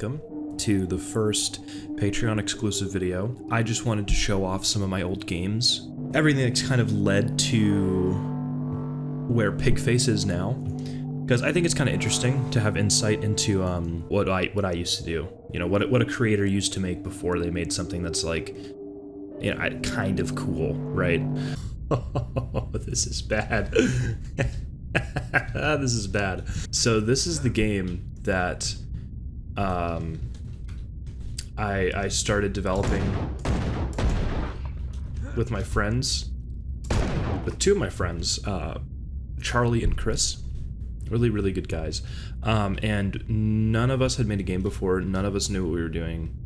welcome to the first Patreon exclusive video. I just wanted to show off some of my old games. Everything that's kind of led to where Pigface is now, because I think it's kind of interesting to have insight into what I used to do. You know, what a creator used to make before they made something that's like, you know, kind of cool, right? Oh, this is bad. This is bad. So this is the game that I started developing with my friends, with two of my friends, Charlie and Chris. Really good guys. And none of us had made a game before. None of us knew what we were doing.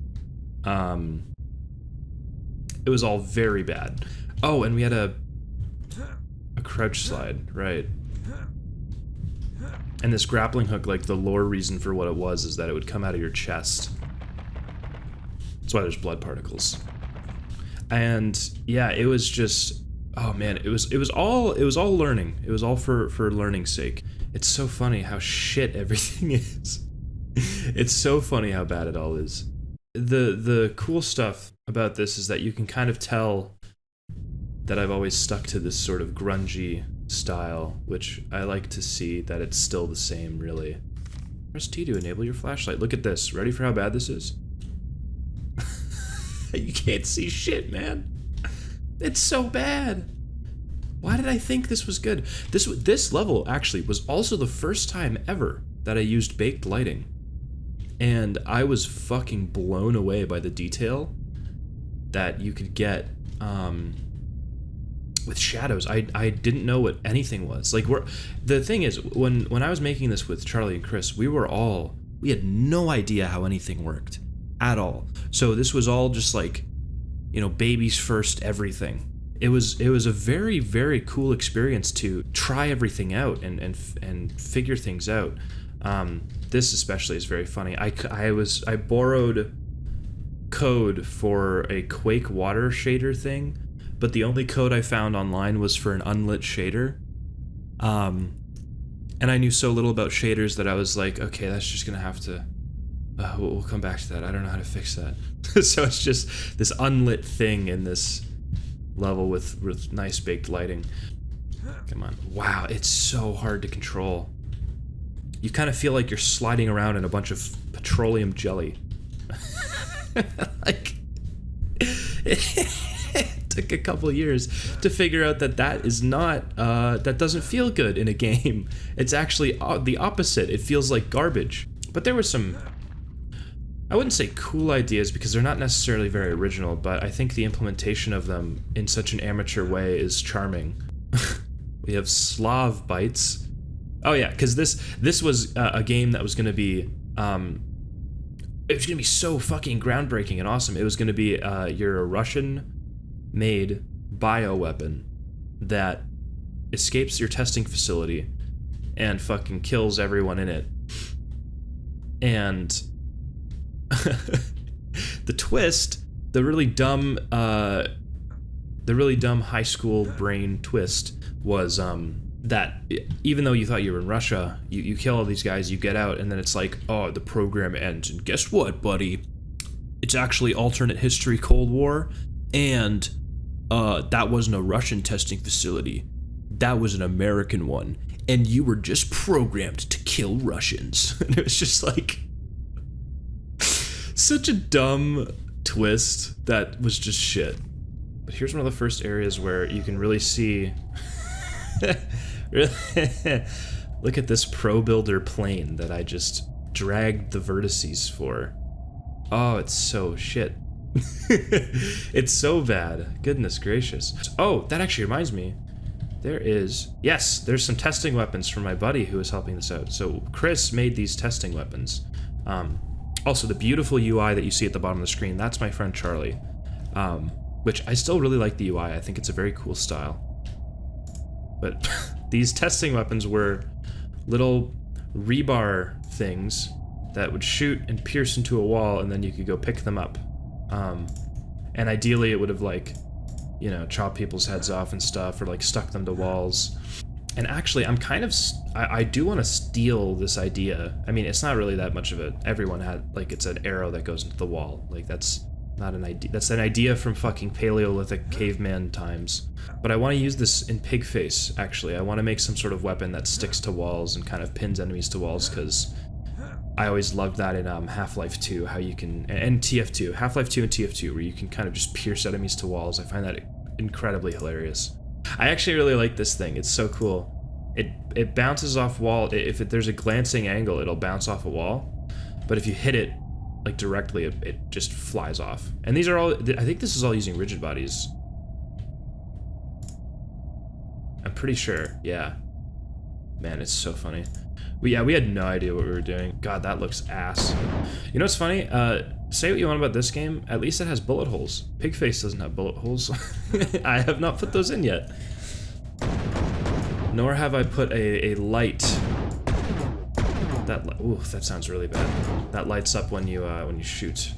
It was all very bad. Oh, and we had a crouch slide, right? And this grappling hook, like the lore reason for what it was is that it would come out of your chest. That's why there's blood particles. And yeah, it was just, oh man, it was all learning. It was all for learning's sake. It's so funny how shit everything is. It's so funny how bad it all is. The cool stuff about this is that you can kind of tell that I've always stuck to this sort of grungy style, which I like to see that it's still the same, really. Press T to enable your flashlight. Look at this. Ready for how bad this is? You can't see shit, man. It's so bad. Why did I think this was good? This level actually was also the first time ever that I used baked lighting. And I was fucking blown away by the detail that you could get with shadows. I didn't know what anything was. Like, the thing is, when I was making this with Charlie and Chris, we had no idea how anything worked at all. So this was all just like, you know, baby's first everything. It was a very cool experience to try everything out and figure things out. This especially is very funny. I borrowed code for a Quake water shader thing, but the only code I found online was for an unlit shader. And I knew so little about shaders that I was like, okay, that's just gonna have to, we'll come back to that. I don't know how to fix that. So it's just this unlit thing in this level with nice baked lighting. Come on. Wow, it's so hard to control. You kind of feel like you're sliding around in a bunch of petroleum jelly. Like, it took a couple of years to figure out that is not, that doesn't feel good in a game. It's actually the opposite. It feels like garbage. But there were some, I wouldn't say cool ideas because they're not necessarily very original, but I think the implementation of them in such an amateur way is charming. We have Slav bites. Oh yeah, because this was a game that was going to be, it was going to be so fucking groundbreaking and awesome. It was going to be you're a Russian-made bioweapon that escapes your testing facility and fucking kills everyone in it. And the twist, the really dumb high school brain twist was that even though you thought you were in Russia, you kill all these guys, you get out, and then it's like, oh, the program ends, and guess what, buddy? It's actually alternate history Cold War, and that wasn't a Russian testing facility. That was an American one, and you were just programmed to kill Russians. And it was just like such a dumb twist that was just shit. But here's one of the first areas where you can really see look at this Pro Builder plane that I just dragged the vertices for. Oh, it's so shit. It's so bad. Goodness gracious. Oh, that actually reminds me. There's some testing weapons from my buddy who was helping this out. So Chris made these testing weapons. Also, the beautiful UI that you see at the bottom of the screen, that's my friend Charlie. Which I still really like the UI. I think it's a very cool style. But these testing weapons were little rebar things that would shoot and pierce into a wall, and then you could go pick them up. And ideally it would have, like, you know, chopped people's heads off and stuff, or like stuck them to walls. And actually, I'm kind of, I do want to steal this idea. I mean, it's not really that much of it. Everyone had, like, it's an arrow that goes into the wall. Like, that's not an idea. That's an idea from fucking Paleolithic caveman times. But I want to use this in Pigface, actually. I want to make some sort of weapon that sticks to walls and kind of pins enemies to walls, because I always loved that in Half-Life 2, how you can, and TF2, Half-Life 2 and TF2, where you can kind of just pierce enemies to walls. I find that incredibly hilarious. I actually really like this thing. It's so cool. It bounces off wall. If there's a glancing angle, it'll bounce off a wall. But if you hit it like directly, it just flies off. And these are all, I think this is all using rigid bodies. I'm pretty sure, yeah. Man, it's so funny. We had no idea what we were doing. God, that looks ass. You know what's funny? Say what you want about this game, at least it has bullet holes. Pigface doesn't have bullet holes. I have not put those in yet. Nor have I put a light. Ooh, that sounds really bad. That lights up when you shoot.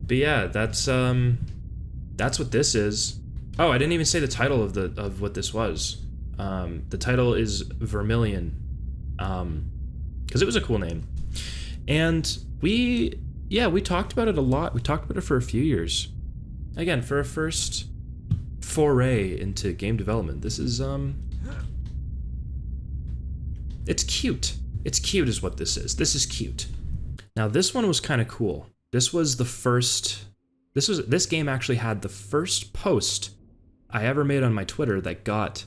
But yeah, that's what this is. Oh, I didn't even say the title of what this was. The title is Vermilion. Because it was a cool name. And we talked about it a lot. We talked about it for a few years. Again, for a first foray into game development, this is, it's cute. It's cute is what this is. This is cute. Now, this one was kind of cool. This was the first, this game actually had the first post I ever made on my Twitter that got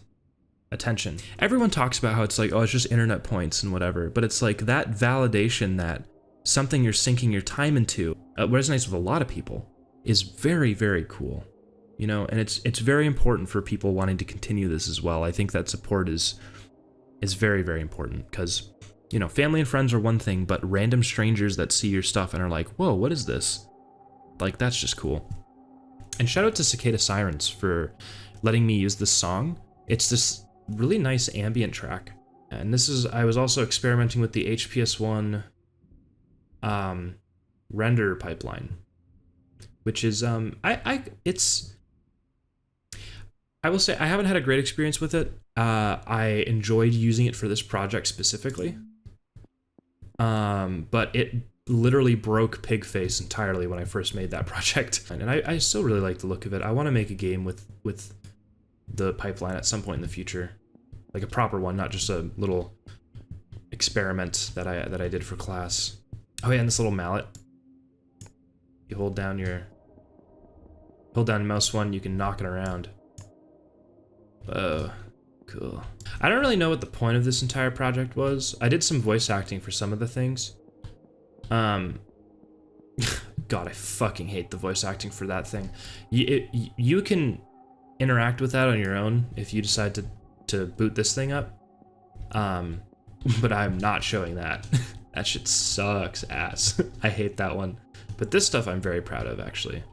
attention. Everyone talks about how it's like, oh, it's just internet points and whatever, but it's like that validation that something you're sinking your time into resonates with a lot of people is very, very cool, you know, and it's very important for people wanting to continue this as well. I think that support is very, very important because, you know, family and friends are one thing, but random strangers that see your stuff and are like, whoa, what is this? Like, that's just cool. And shout out to Cicada Sirens for letting me use this song. It's this really nice ambient track. And this is, I was also experimenting with the HPS1 render pipeline, which is, I will say I haven't had a great experience with it. I enjoyed using it for this project specifically. But it literally broke Pigface entirely when I first made that project. And I still really like the look of it. I want to make a game with the pipeline at some point in the future. Like a proper one, not just a little experiment that I did for class. Oh yeah, and this little mallet. You hold down mouse 1, you can knock it around. Oh, cool. I don't really know what the point of this entire project was. I did some voice acting for some of the things. God, I fucking hate the voice acting for that thing. You can interact with that on your own if you decide to boot this thing up. But I'm not showing that. That shit sucks ass. I hate that one. But this stuff I'm very proud of, actually.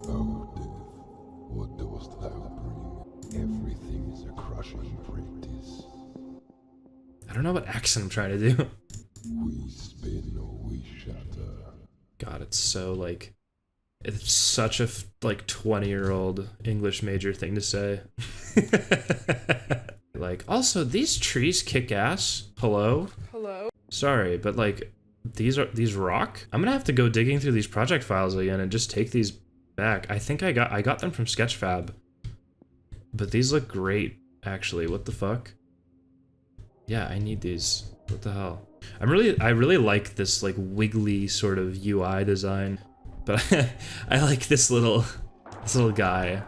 Oh, death, what dost thou bring? Everything is a crushing practice. I don't know what accent I'm trying to do. We spin or we shatter. God, it's so, like, it's such a, like, 20-year-old English major thing to say. Like, also, these trees kick ass. Hello? Hello? Sorry, but, like, these rock? I'm gonna have to go digging through these project files again and just take these back. I think I got them from Sketchfab. But these look great, actually. What the fuck? Yeah, I need these. What the hell? I really like this, like, wiggly sort of UI design. But I like this little guy.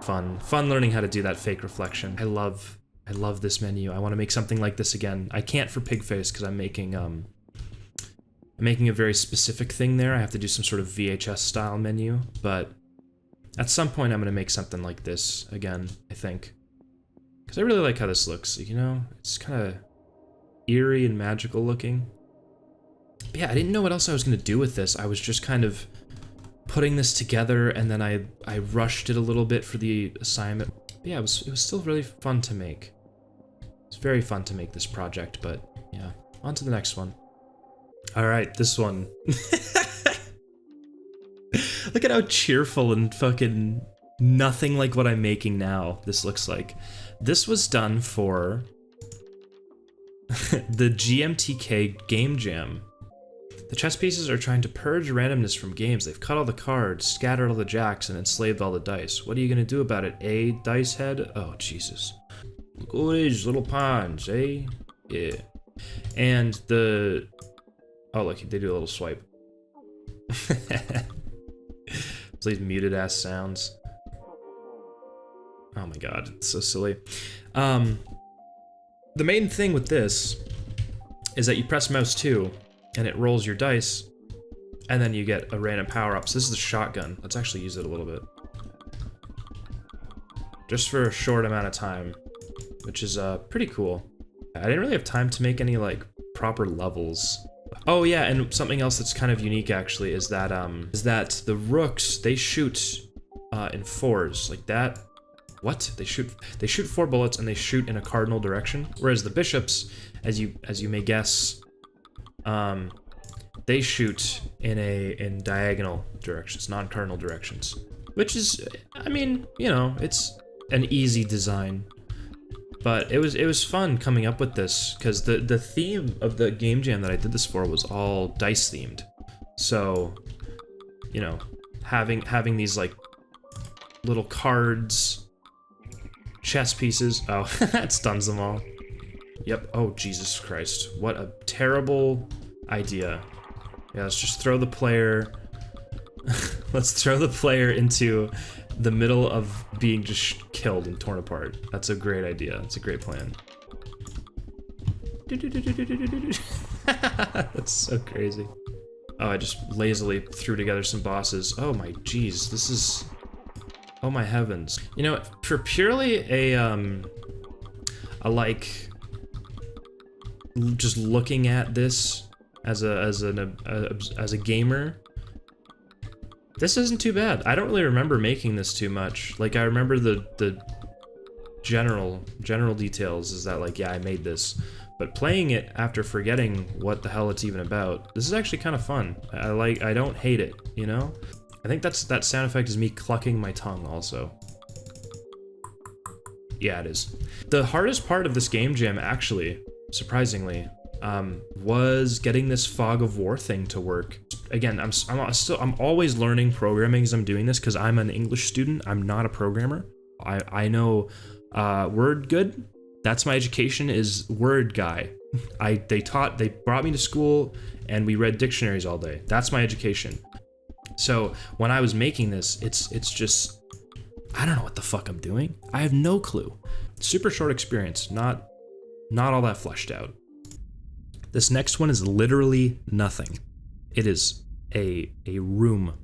Fun learning how to do that fake reflection. I love this menu. I want to make something like this again. I can't for Pigface because I'm making a very specific thing there. I have to do some sort of VHS style menu, but at some point I'm gonna make something like this again, I think. Because I really like how this looks, you know? It's kind of eerie and magical looking. But yeah, I didn't know what else I was gonna do with this. I was just kind of putting this together, and then I rushed it a little bit for the assignment. But yeah, it was still really fun to make. It's very fun to make this project, but yeah, on to the next one. All right, this one. Look at how cheerful and fucking Nothing like what I'm making now, this looks like. This was done for the GMTK Game Jam. The chess pieces are trying to purge randomness from games. They've cut all the cards, scattered all the jacks, and enslaved all the dice. What are you gonna do about it, eh, dicehead? Oh, Jesus. Look at these little pawns, eh? Yeah. And the... Oh, look, they do a little swipe. These muted ass sounds. Oh my god, it's so silly. The main thing with this is that you press mouse 2 and it rolls your dice, and then you get a random power-up. So this is a shotgun. Let's actually use it a little bit. Just for a short amount of time, which is pretty cool. I didn't really have time to make any like proper levels. Oh yeah, and something else that's kind of unique actually is that the rooks, they shoot in 4s like that. What? They shoot 4 bullets and they shoot in a cardinal direction, whereas the bishops, as you may guess, they shoot in diagonal directions, non-cardinal directions, which is, I mean, you know, it's an easy design. But it was fun coming up with this, because the theme of the game jam that I did this for was all dice themed. So, you know, having these like little cards, chess pieces. Oh, that stuns them all. Yep. Oh, Jesus Christ. What a terrible idea. Yeah, let's just throw the player. Let's throw the player into the middle of being just killed and torn apart. That's a great idea. That's a great plan. That's so crazy. Oh, I just lazily threw together some bosses. Oh my jeez, this is... Oh my heavens. You know, for purely a like, just looking at this as a gamer, this isn't too bad. I don't really remember making this too much. Like, I remember the general details is that, like, yeah, I made this. But playing it after forgetting what the hell it's even about, this is actually kind of fun. I don't hate it, you know? I think that sound effect is me clucking my tongue also. Yeah, it is. The hardest part of this game jam, actually, surprisingly, was getting this fog of war thing to work. Again, I'm always learning programming as I'm doing this, because I'm an English student. I'm not a programmer. I know word good. That's my education, is word guy. They brought me to school and we read dictionaries all day. That's my education. So when I was making this, it's just, I don't know what the fuck I'm doing. I have no clue. Super short experience, not all that fleshed out. This next one is literally nothing. It is a room.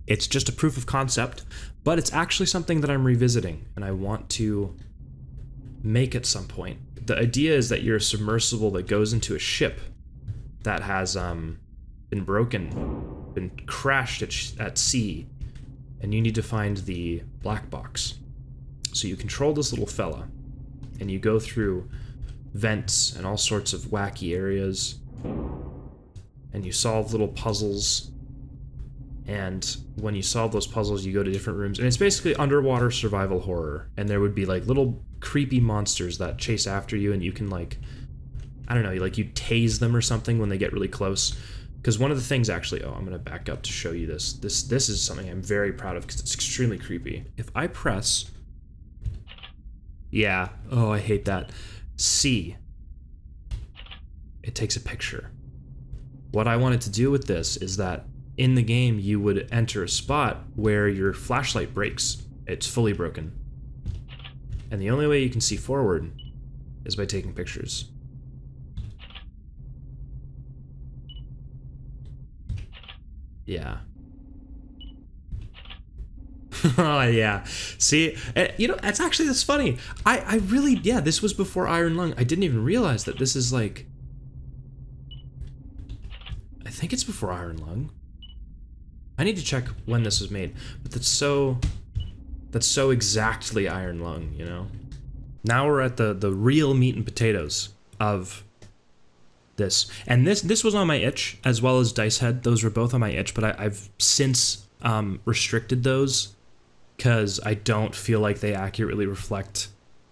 It's just a proof of concept, but it's actually something that I'm revisiting and I want to make at some point. The idea is that you're a submersible that goes into a ship that has been broken, been crashed at sea, and you need to find the black box. So you control this little fella, and you go through vents and all sorts of wacky areas, and you solve little puzzles, and when you solve those puzzles you go to different rooms, and it's basically underwater survival horror, and there would be like little creepy monsters that chase after you, and you can, like, I don't know, you tase them or something when they get really close. Because one of the things, actually, oh, I'm gonna back up to show you this. This is something I'm very proud of because it's extremely creepy. If I press, yeah, oh, I hate that, C, it takes a picture. What I wanted to do with this is that in the game you would enter a spot where your flashlight breaks. It's fully broken. And the only way you can see forward is by taking pictures. Yeah. Oh, yeah. See, you know, that's funny. I really, yeah, this was before Iron Lung. I didn't even realize that this is like, I think it's before Iron Lung. I need to check when this was made, but that's so exactly Iron Lung, you know? Now we're at the real meat and potatoes of this. And this was on my itch, as well as Dicehead. Those were both on my itch, but I've since restricted those because I don't feel like they accurately reflect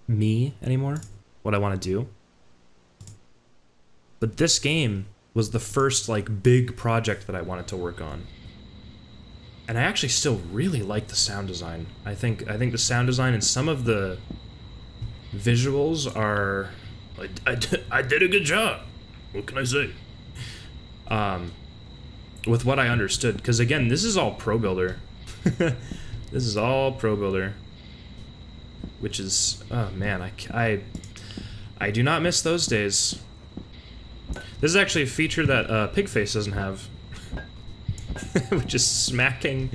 me anymore, what I want to do. But this game was the first like big project that I wanted to work on. And I actually still really like the sound design. I think the sound design and some of the visuals are I did a good job. What can I say? With what I understood, because again, this is all Pro Builder. This is all Pro Builder, which is, oh man, I do not miss those days. This is actually a feature that Pigface doesn't have, which is smacking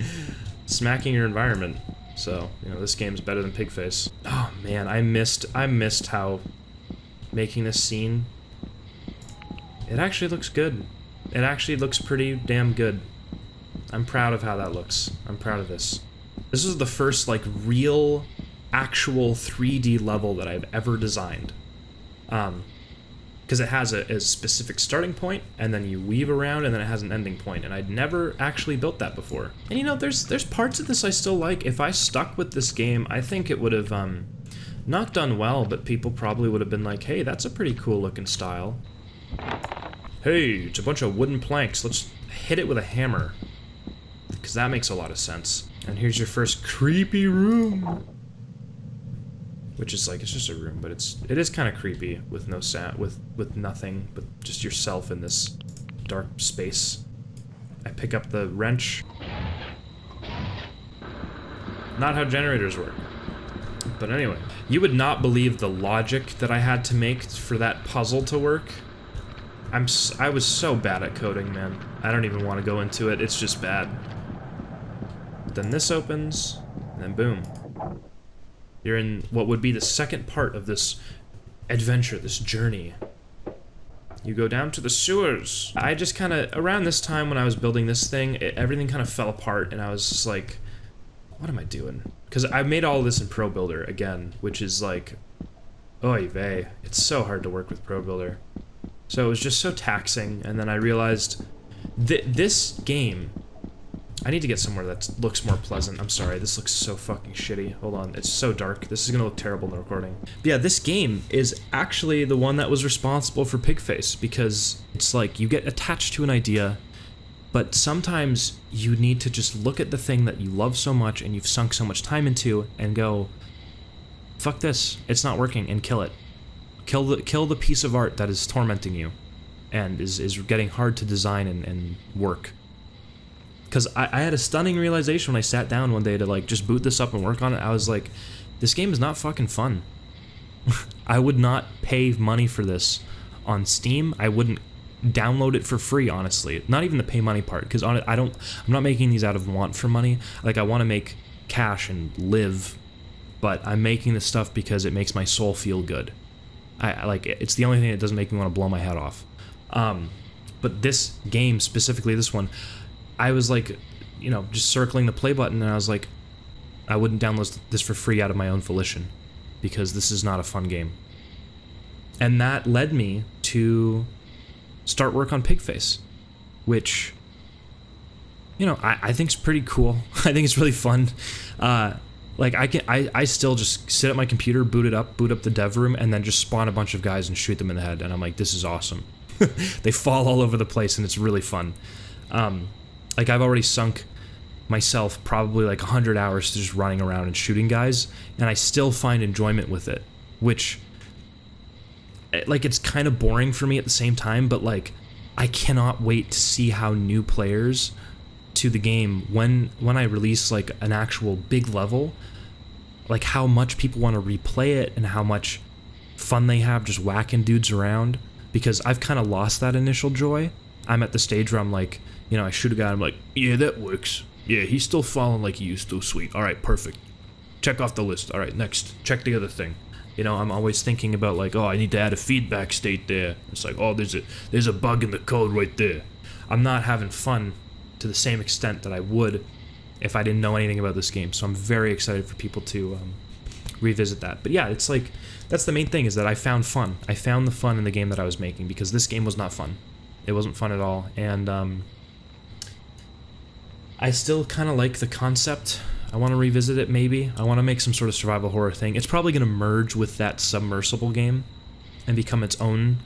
your environment. So, you know, this game's better than Pigface. Oh man, I missed how making this scene. It actually looks good. It actually looks pretty damn good. I'm proud of how that looks. I'm proud of this. This is the first, like, real, actual 3D level that I've ever designed. Because it has a specific starting point, and then you weave around, and then it has an ending point, and I'd never actually built that before. And you know, there's parts of this I still like. If I stuck with this game, I think it would have, not done well, but people probably would have been like, hey, that's a pretty cool looking style. Hey, it's a bunch of wooden planks. Let's hit it with a hammer. Because that makes a lot of sense. And here's your first creepy room. Which is like, it's just a room, but it is kind of creepy with no sound, with nothing, but just yourself in this dark space. I pick up the wrench. Not how generators work. But anyway, you would not believe the logic that I had to make for that puzzle to work. I was so bad at coding, man. I don't even want to go into it. It's just bad. But then this opens, and then boom. You're in what would be the second part of this adventure, this journey. You go down to the sewers. I just kind of, around this time when I was building this thing, everything kind of fell apart, and I was just like, what am I doing? Because I made all of this in Pro Builder, again, which is like, oy vey. It's so hard to work with Pro Builder. So it was just so taxing, and then I realized this game, I need to get somewhere that looks more pleasant. I'm sorry, this looks so fucking shitty. Hold on, it's so dark. This is gonna look terrible in the recording. But yeah, this game is actually the one that was responsible for Pigface, because it's like, you get attached to an idea, but sometimes you need to just look at the thing that you love so much and you've sunk so much time into and go, fuck this, it's not working, and kill it. Kill the piece of art that is tormenting you and is getting hard to design and work. Because I had a stunning realization when I sat down one day to like just boot this up and work on it. I was like, this game is not fucking fun. I would not pay money for this on Steam. I wouldn't download it for free, honestly. Not even the pay money part, because I'm not making these out of want for money. Like, I want to make cash and live, but I'm making this stuff because it makes my soul feel good. I like, it's the only thing that doesn't make me want to blow my head off. But this game, specifically this one, I was like, you know, just circling the play button, and I was like, I wouldn't download this for free out of my own volition, because this is not a fun game. And that led me to start work on Pigface, which, you know, I think is pretty cool. I think it's really fun. Like, I still just sit at my computer, boot up the dev room, and then just spawn a bunch of guys and shoot them in the head, and I'm like, this is awesome. They fall all over the place, and it's really fun. Like, I've already sunk myself probably like 100 hours to just running around and shooting guys, and I still find enjoyment with it, which, like, it's kind of boring for me at the same time, but like, I cannot wait to see how new players to the game, when I release like an actual big level, like how much people want to replay it and how much fun they have just whacking dudes around, because I've kind of lost that initial joy. I'm at the stage where I'm like, you know, I shoot a guy and I'm like, yeah, that works. Yeah, he's still falling like he used to. Sweet. All right, perfect. Check off the list. All right, next. Check the other thing. You know, I'm always thinking about like, oh, I need to add a feedback state there. It's like, oh, there's a bug in the code right there. I'm not having fun to the same extent that I would if I didn't know anything about this game. So I'm very excited for people to revisit that. But yeah, it's like, that's the main thing, is that I found fun. I found the fun in the game that I was making, because this game was not fun. It wasn't fun at all. And I still kind of like the concept I want to revisit it maybe. I want to make some sort of survival horror thing. It's probably going to merge with that submersible game and become its own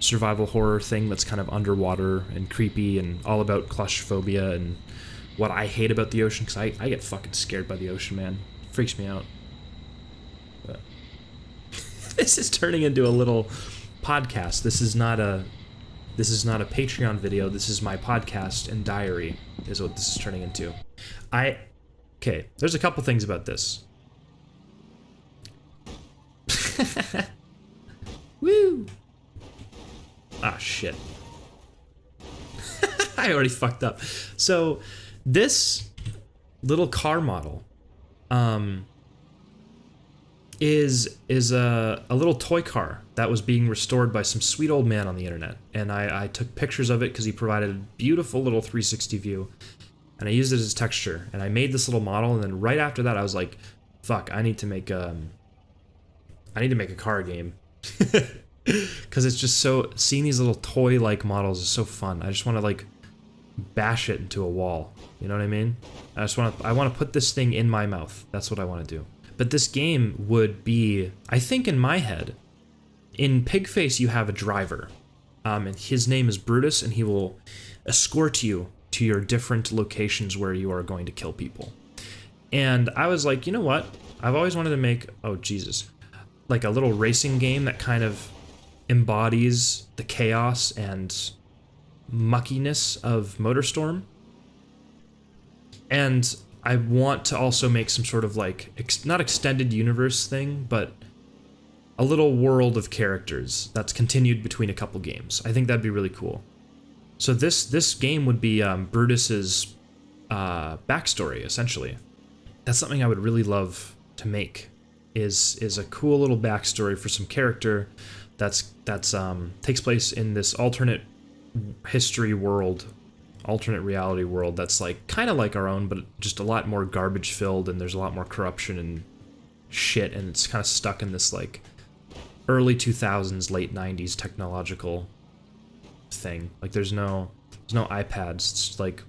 survival horror thing that's kind of underwater and creepy and all about claustrophobia and what I hate about the ocean, because I get fucking scared by the ocean, man. It freaks me out. But this is turning into a little podcast. This is not a Patreon video. This is my podcast and diary is what this is turning into. Okay, there's a couple things about this. Woo! Ah, shit. I already fucked up. So, this little car model is a little toy car that was being restored by some sweet old man on the internet. And I took pictures of it because he provided a beautiful little 360 view. And I used it as texture. And I made this little model, and then right after that I was like, fuck, I need to make a car game. Because it's just so, seeing these little toy-like models is so fun. I just want to like bash it into a wall. You know what I mean? I want to put this thing in my mouth. That's what I want to do. But this game would be, I think in my head, in Pigface you have a driver. And his name is Brutus, and he will escort you to your different locations where you are going to kill people. And I was like, you know what? I've always wanted to make, oh Jesus, like a little racing game that kind of embodies the chaos and muckiness of MotorStorm. And I want to also make some sort of like, not extended universe thing, but a little world of characters that's continued between a couple games. I think that'd be really cool. So this game would be Brutus's backstory, essentially. That's something I would really love to make. Is a cool little backstory for some character that's takes place in this alternate history world, alternate reality world that's like kind of like our own, but just a lot more garbage filled, and there's a lot more corruption and shit, and it's kind of stuck in this like early 2000s, late 90s technological thing. Like there's no iPads, it's just like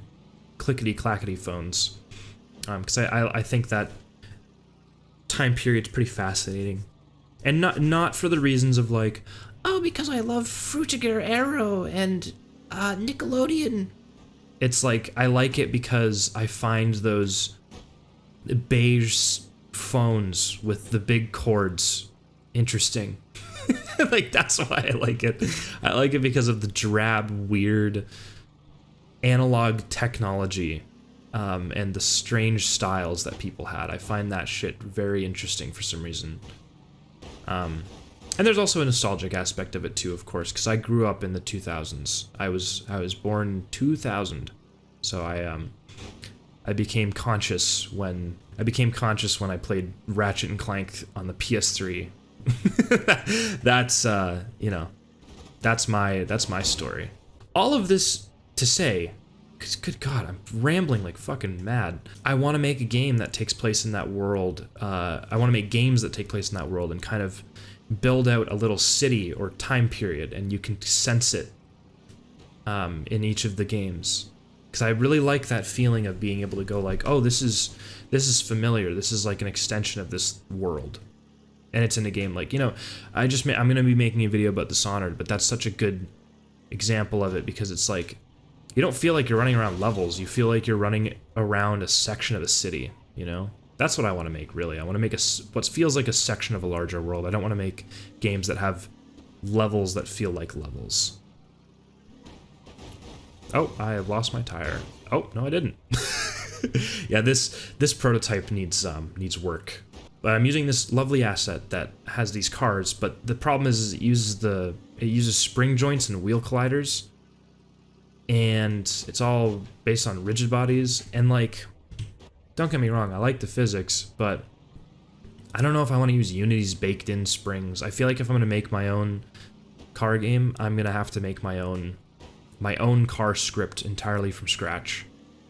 clickety clackety phones. Because I think that time period's pretty fascinating, and not for the reasons of like, oh, because I love Frutiger Arrow and Nickelodeon. It's like I like it because I find those beige phones with the big cords interesting. Like that's why I like it. I like it because of the drab, weird analog technology. And the strange styles that people had. I find that shit very interesting for some reason. And there's also a nostalgic aspect of it too, of course, because I grew up in the 2000s. I was born in 2000, so I became conscious when I played Ratchet and Clank on the PS3. That's that's my story. All of this to say, because good God, I'm rambling like fucking mad. I want to make a game that takes place in that world. I want to make games that take place in that world and kind of build out a little city or time period, and you can sense it in each of the games. Because I really like that feeling of being able to go like, oh, this is familiar. This is like an extension of this world. And it's in a game like, I'm going to be making a video about Dishonored, but that's such a good example of it because it's like, you don't feel like you're running around levels. You feel like you're running around a section of a city, That's what I want to make, really. I want to make what feels like a section of a larger world. I don't want to make games that have levels that feel like levels. Oh, I have lost my tire. Oh, no, I didn't. Yeah, this prototype needs work. But I'm using this lovely asset that has these cars, but the problem is it uses spring joints and wheel colliders. And it's all based on rigid bodies, and like, don't get me wrong, I like the physics, but I don't know if I want to use Unity's baked-in springs. I feel like if I'm going to make my own car game, I'm going to have to make my own car script entirely from scratch,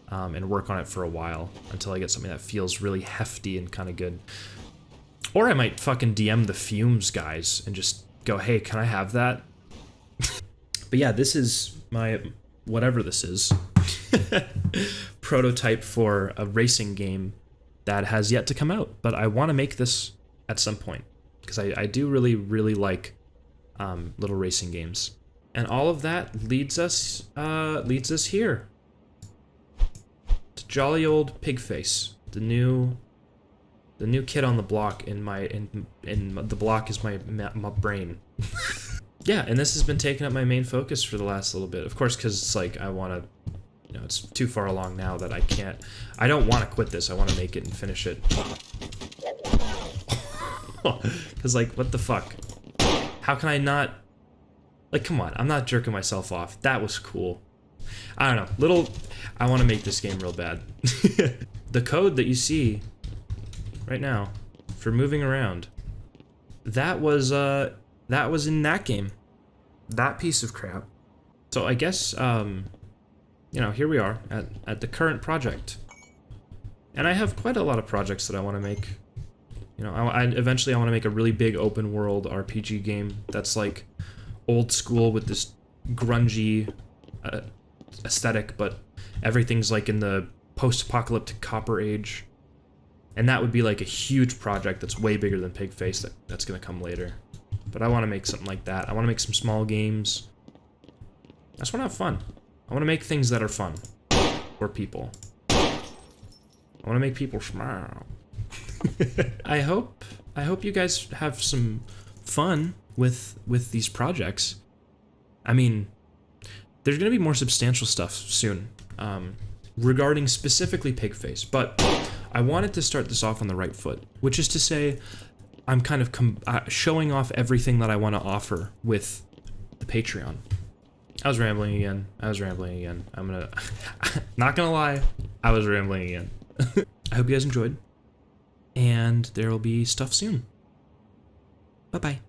and work on it for a while until I get something that feels really hefty and kind of good. Or I might fucking DM the Fumes guys and just go, hey, can I have that? But yeah, this is my... whatever this is, prototype for a racing game that has yet to come out, but I want to make this at some point because I do really, really like little racing games. And all of that leads us here to jolly old Pigface, the new kid on the block in the block is my brain. Yeah, and this has been taking up my main focus for the last little bit. Of course, because it's like I want to, you know, it's too far along now that I don't want to quit this. I want to make it and finish it. Because like, what the fuck? How can I not? Like, come on, I'm not jerking myself off. That was cool. I don't know, I want to make this game real bad. The code that you see right now for moving around, that was in that game. That piece of crap. So I guess, you know, here we are at the current project. And I have quite a lot of projects that I want to make. You know, eventually I want to make a really big open world RPG game that's like old school with this grungy aesthetic, but everything's like in the post-apocalyptic Copper Age. And that would be like a huge project that's way bigger than Pigface that's going to come later. But I want to make something like that. I want to make some small games. I just want to have fun. I want to make things that are fun for people. I want to make people smile. I hope you guys have some fun with these projects. I mean, there's going to be more substantial stuff soon regarding specifically Pigface, but I wanted to start this off on the right foot, which is to say I'm kind of showing off everything that I want to offer with the Patreon. I was rambling again. I'm not gonna lie, I was rambling again. I hope you guys enjoyed, and there will be stuff soon. Bye-bye.